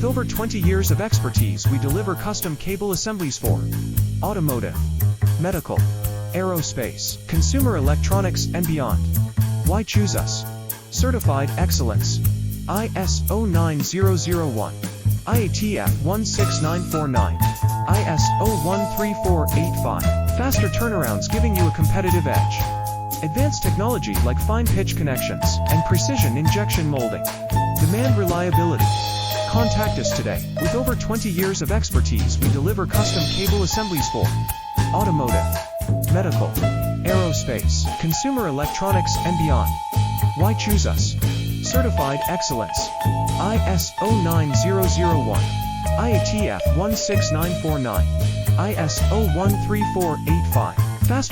With over 20 years of expertise, we deliver custom cable assemblies for automotive, medical, aerospace, consumer electronics, and beyond. Why choose us? Certified excellence. ISO 9001, IATF 16949, ISO 13485. Faster turnarounds giving you a competitive edge. Advanced technology like fine pitch connections and precision injection molding. Demand reliability. Contact us today. With over 20 years of expertise, we deliver custom cable assemblies for automotive, medical, aerospace, consumer electronics, and beyond. Why choose us? Certified excellence. ISO 9001, IATF 16949, ISO 13485. Faster